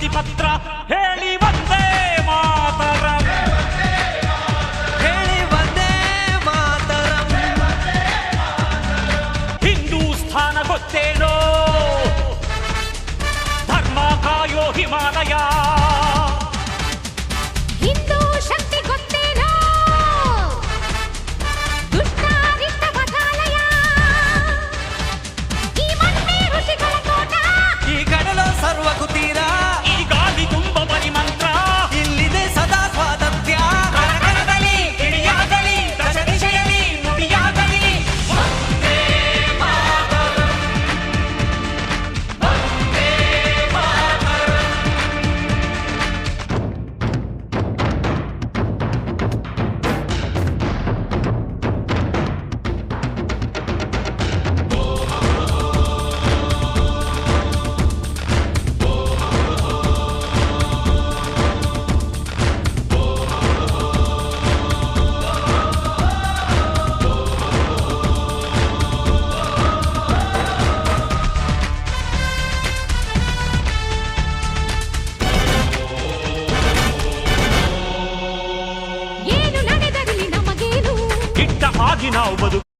ಶಾಂತಿ ಪತ್ರ ಹೇಳಿ ವಂದೇ ಮಾತರಂ, ಹೇಳಿ ವಂದೇ ಮಾತರಂ. ಹಿಂದೂಸ್ಥಾನ ಗೊತ್ತೇನೋ, ಧರ್ಮ ಕಾಯೋ ಹಿಮಾಲಯ. ಹಿಂದೂ ಶಕ್ತಿ ಗೊತ್ತೇನೋ, ದುಷ್ಟಾರಿಷ್ಟ ಪಥಾಲಯ. ಈ ಮಣ್ಣೆ ಋಷಿಗಳ ತೋಟ, ಈ ಕಡಲ ಸರ್ವ ಕುತೀರ, ಈ ಗಾಳಿ ತುಂಬ ಪರಿಮಂತ್ರ. ಇಲ್ಲಿದೆ ಸದಾ ಸ್ವಾತಂತ್ರ್ಯ. ಕರಕರದಲ್ಲಿ ಗಿಳಿಯಾಗಲಿ, ದಶ ದಿಶೆಯಲ್ಲಿ ನುಡಿಯಾಗಲಿ. ವಂದೇ ಮಾತರಂ, ವಂದೇ ಮಾತರಂ. ಏನು ನಡೆದರಲ್ಲಿ ನಮಗೇನು, ಇಟ್ಟ ಹಾಗೆ ನಾವು ಬದುಕು